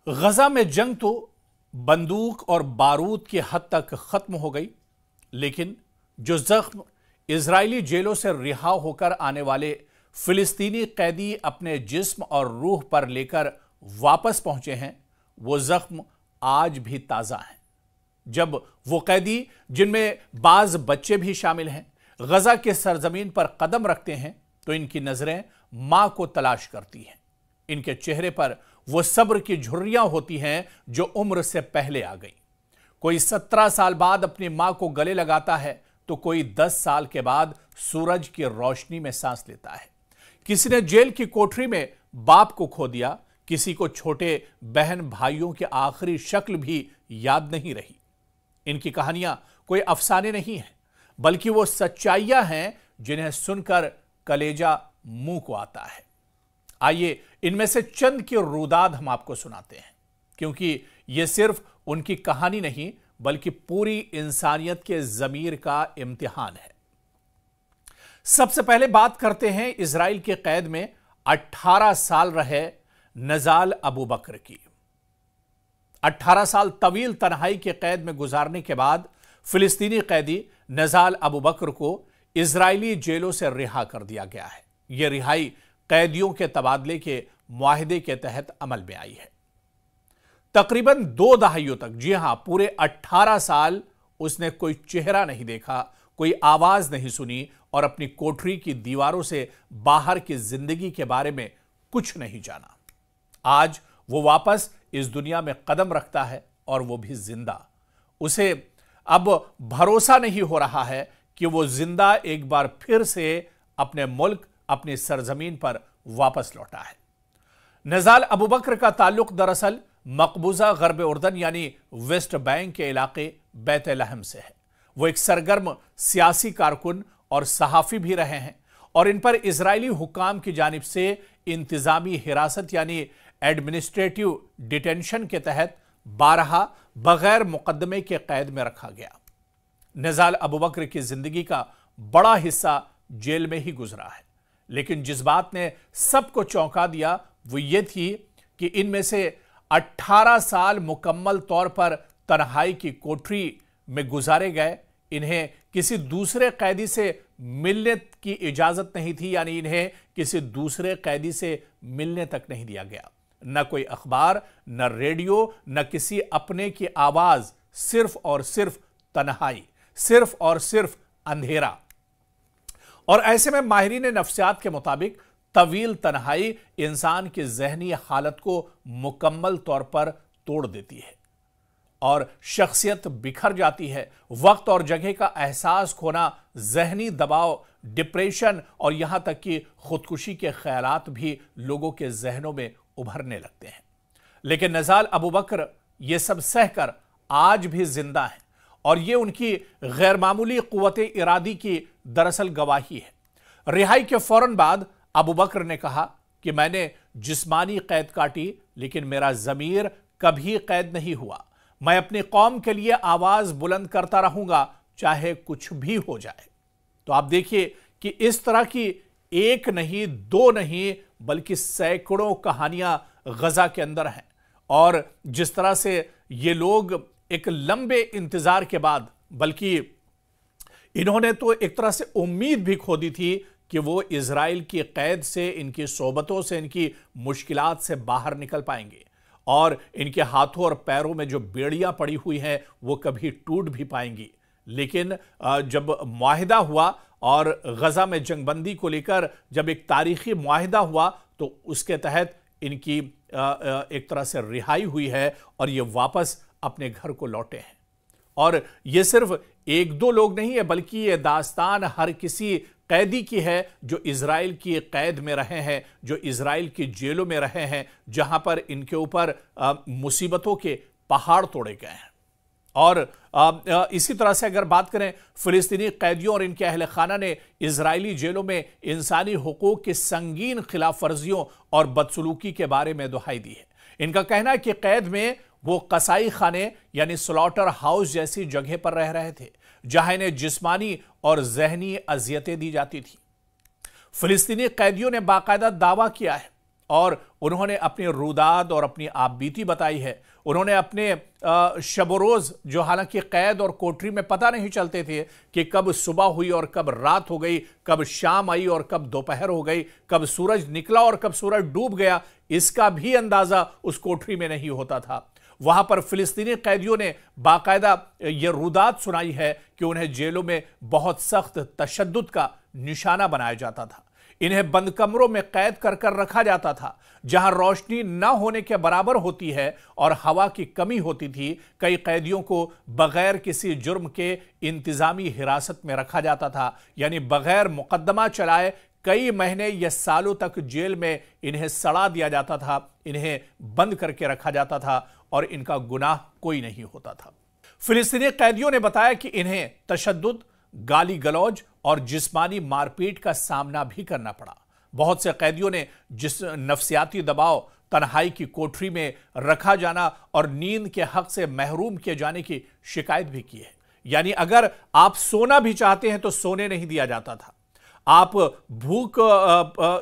गजा में जंग तो बंदूक और बारूद की हद तक खत्म हो गई, लेकिन जो जख्म इजरायली जेलों से रिहा होकर आने वाले फिलिस्तीनी कैदी अपने जिस्म और रूह पर लेकर वापस पहुंचे हैं, वो जख्म आज भी ताजा हैं। जब वो कैदी, जिनमें बाज बच्चे भी शामिल हैं, गजा के सरजमीन पर कदम रखते हैं तो इनकी नजरें मां को तलाश करती हैं। इनके चेहरे पर वो सब्र की झुर्रियां होती हैं जो उम्र से पहले आ गई। कोई 17 साल बाद अपनी मां को गले लगाता है तो कोई 10 साल के बाद सूरज की रोशनी में सांस लेता है। किसी ने जेल की कोठरी में बाप को खो दिया, किसी को छोटे बहन भाइयों की आखिरी शक्ल भी याद नहीं रही। इनकी कहानियां कोई अफसाने नहीं हैं, बल्कि वो सच्चाइयां हैं जिन्हें सुनकर कलेजा मुंह को आता है। आइए इनमें से चंद की रुदाद हम आपको सुनाते हैं, क्योंकि यह सिर्फ उनकी कहानी नहीं बल्कि पूरी इंसानियत के ज़मीर का इम्तिहान है। सबसे पहले बात करते हैं इजराइल के कैद में 18 साल रहे नजाल अबू बकर की। 18 साल तवील तन्हाई के कैद में गुजारने के बाद फिलिस्तीनी कैदी नजाल अबू बकर को इजरायली जेलों से रिहा कर दिया गया है। यह रिहाई कैदियों के तबादले के मुआहदे के तहत अमल में आई है। तकरीबन 2 दहाइयों तक, जी हां, पूरे 18 साल उसने कोई चेहरा नहीं देखा, कोई आवाज नहीं सुनी और अपनी कोठरी की दीवारों से बाहर की जिंदगी के बारे में कुछ नहीं जाना। आज वो वापस इस दुनिया में कदम रखता है और वो भी जिंदा। उसे अब भरोसा नहीं हो रहा है कि वो जिंदा एक बार फिर से अपने मुल्क, अपनी सरजमीन पर वापस लौटा है। नजाल अबू बकर का ताल्लुक दरअसल मकबूजा गरब उर्दन यानी वेस्ट बैंक के इलाके बैत-ए-लहम से है। वो एक सरगर्म सियासी कारकुन और सहाफी भी रहे हैं और इन पर इजरायली हुक्काम की जानिब से इंतजामी हिरासत यानी एडमिनिस्ट्रेटिव डिटेंशन के तहत 12 बगैर मुकदमे के कैद में रखा गया। नजाल अबू बकर की जिंदगी का बड़ा हिस्सा जेल में ही गुजरा है, लेकिन जिस बात ने सबको चौंका दिया वो ये थी कि इनमें से 18 साल मुकम्मल तौर पर तन्हाई की कोठरी में गुजारे गए। इन्हें किसी दूसरे कैदी से मिलने की इजाजत नहीं थी, यानी इन्हें किसी दूसरे कैदी से मिलने तक नहीं दिया गया। न कोई अखबार, न रेडियो, न किसी अपने की आवाज, सिर्फ और सिर्फ तन्हाई, सिर्फ और सिर्फ अंधेरा। और ऐसे में माहिरीन नफ्सियात के मुताबिक तवील तन्हाई इंसान की जहनी हालत को मुकम्मल तौर पर तोड़ देती है और शख्सियत बिखर जाती है। वक्त और जगह का एहसास खोना, जहनी दबाव, डिप्रेशन और यहां तक कि खुदकुशी के ख्यालात भी लोगों के जहनों में उभरने लगते हैं। लेकिन नजाल अबू बकर यह सब सहकर आज भी जिंदा है और यह उनकी गैरमामूली कुव्वते इरादी की दरअसल गवाही है। रिहाई के फौरन बाद अबू बकर ने कहा कि मैंने जिस्मानी कैद काटी, लेकिन मेरा ज़मीर कभी कैद नहीं हुआ। मैं अपनी कौम के लिए आवाज बुलंद करता रहूंगा, चाहे कुछ भी हो जाए। तो आप देखिए कि इस तरह की एक नहीं, 2 नहीं, बल्कि सैकड़ों कहानियां गजा के अंदर हैं। और जिस तरह से ये लोग एक लंबे इंतजार के बाद, बल्कि इन्होंने तो एक तरह से उम्मीद भी खो दी थी कि वो इजराइल की कैद से, इनकी सोबतों से, इनकी मुश्किलात से बाहर निकल पाएंगे और इनके हाथों और पैरों में जो बेड़ियां पड़ी हुई हैं वो कभी टूट भी पाएंगी। लेकिन जब मुआहिदा हुआ और गजा में जंगबंदी को लेकर जब एक तारीखी मुआहिदा हुआ तो उसके तहत इनकी एक तरह से रिहाई हुई है और ये वापस अपने घर को लौटे हैं। और ये सिर्फ 1-2 लोग नहीं है, बल्कि ये दास्तान हर किसी कैदी की है जो इजराइल की कैद में रहे हैं, जो इजराइल की जेलों में रहे हैं, जहां पर इनके ऊपर मुसीबतों के पहाड़ तोड़े गए हैं। और इसी तरह से अगर बात करें, फिलिस्तीनी कैदियों और इनके अहल खाना ने इजरायली जेलों में इंसानी हुकूक की संगीन खिलाफ वर्जियों और बदसलूकी के बारे में दुहाई दी है। इनका कहना है कि कैद में वो कसाई खाने यानी स्लॉटर हाउस जैसी जगह पर रह रहे थे, जहां इन्हें जिस्मानी और जहनी अजियतें दी जाती थी। फिलिस्तीनी कैदियों ने बाकायदा दावा किया है और उन्होंने अपनी रुदाद और अपनी आपबीती बताई है। उन्होंने अपने शब-ओ-रोज़, जो हालांकि कैद और कोठरी में पता नहीं चलते थे कि कब सुबह हुई और कब रात हो गई, कब शाम आई और कब दोपहर हो गई, कब सूरज निकला और कब सूरज डूब गया, इसका भी अंदाजा उस कोठरी में नहीं होता था। वहां पर फिलिस्तीनी कैदियों ने बाकायदा यह रुदात सुनाई है कि उन्हें जेलों में बहुत सख्त तशद्दुद का निशाना बनाया जाता था। इन्हें बंद कमरों में कैद कर कर रखा जाता था, जहां रोशनी न होने के बराबर होती है और हवा की कमी होती थी। कई कैदियों को बगैर किसी जुर्म के इंतजामी हिरासत में रखा जाता था, यानी बगैर मुकदमा चलाए कई महीने या सालों तक जेल में इन्हें सड़ा दिया जाता था, इन्हें बंद करके रखा जाता था और इनका गुनाह कोई नहीं होता था। फिलिस्तीनी कैदियों ने बताया कि इन्हें तशद्दुद, गाली गलौज और जिस्मानी मारपीट का सामना भी करना पड़ा। बहुत से कैदियों ने जिस नफ्सियाती दबाव, तन्हाई की कोठरी में रखा जाना और नींद के हक से महरूम किए जाने की शिकायत भी की है। यानी अगर आप सोना भी चाहते हैं तो सोने नहीं दिया जाता था। आप भूख,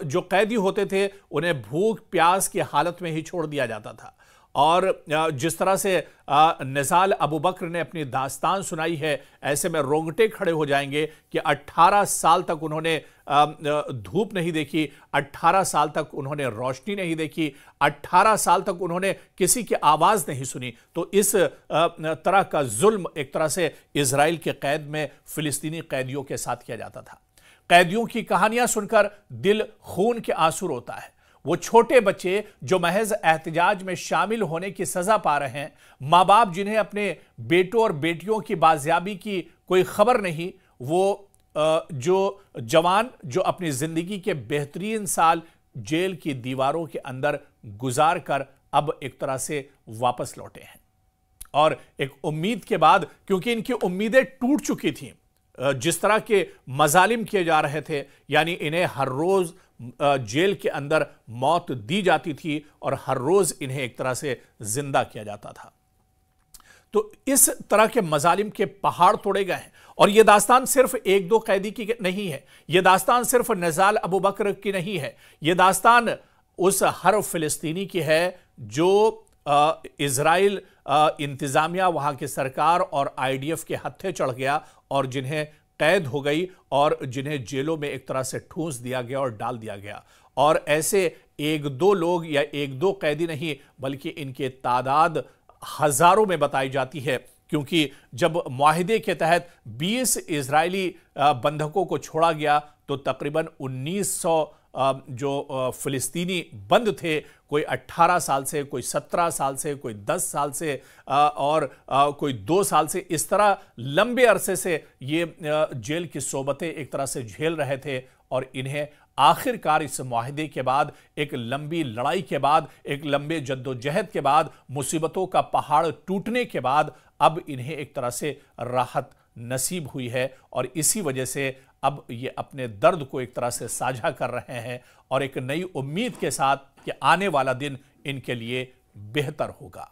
जो कैदी होते थे उन्हें भूख प्यास की हालत में ही छोड़ दिया जाता था। और जिस तरह से निज़ाल अबू बकर ने अपनी दास्तान सुनाई है, ऐसे में रोंगटे खड़े हो जाएंगे कि 18 साल तक उन्होंने धूप नहीं देखी, 18 साल तक उन्होंने रोशनी नहीं देखी, 18 साल तक उन्होंने किसी की आवाज़ नहीं सुनी। तो इस तरह का जुल्म एक तरह से इजराइल के कैद में फिलिस्तीनी कैदियों के साथ किया जाता था। कैदियों की कहानियां सुनकर दिल खून के आंसू रोता है। वो छोटे बच्चे जो महज एहतजाज में शामिल होने की सजा पा रहे हैं, माँ बाप जिन्हें अपने बेटों और बेटियों की बाजियाबी की कोई खबर नहीं, वो जो जवान जो अपनी जिंदगी के बेहतरीन साल जेल की दीवारों के अंदर गुजार कर अब एक तरह से वापस लौटे हैं। और एक उम्मीद के बाद, क्योंकि इनकी उम्मीदें टूट चुकी थीं, जिस तरह के मजालिम किए जा रहे थे, यानी इन्हें हर रोज जेल के अंदर मौत दी जाती थी और हर रोज इन्हें एक तरह से जिंदा किया जाता था। तो इस तरह के मजालिम के पहाड़ तोड़े गए हैं। और यह दास्तान सिर्फ एक दो कैदी की नहीं है, यह दास्तान सिर्फ निज़ाल अबू बकर की नहीं है, यह दास्तान उस हर फिलिस्तीनी की है जो इजराइल इंतजामिया, वहां की सरकार और IDF के हत्थे चढ़ गया और जिन्हें कैद हो गई और जिन्हें जेलों में एक तरह से ठूंस दिया गया और डाल दिया गया। और ऐसे एक दो लोग या एक दो कैदी नहीं, बल्कि इनके तादाद हजारों में बताई जाती है, क्योंकि जब मुआहिदे के तहत 20 इजरायली बंधकों को छोड़ा गया तो तकरीबन 1900 जो फिलिस्तीनी बंद थे, कोई 18 साल से, कोई 17 साल से, कोई 10 साल से और कोई 2 साल से, इस तरह लंबे अरसे से ये जेल की सोबतें एक तरह से झेल रहे थे। और इन्हें आखिरकार इस मुआहिदे के बाद, एक लंबी लड़ाई के बाद, एक लंबे जद्दोजहद के बाद, मुसीबतों का पहाड़ टूटने के बाद अब इन्हें एक तरह से राहत नसीब हुई है। और इसी वजह से अब ये अपने दर्द को एक तरह से साझा कर रहे हैं और एक नई उम्मीद के साथ कि आने वाला दिन इनके लिए बेहतर होगा।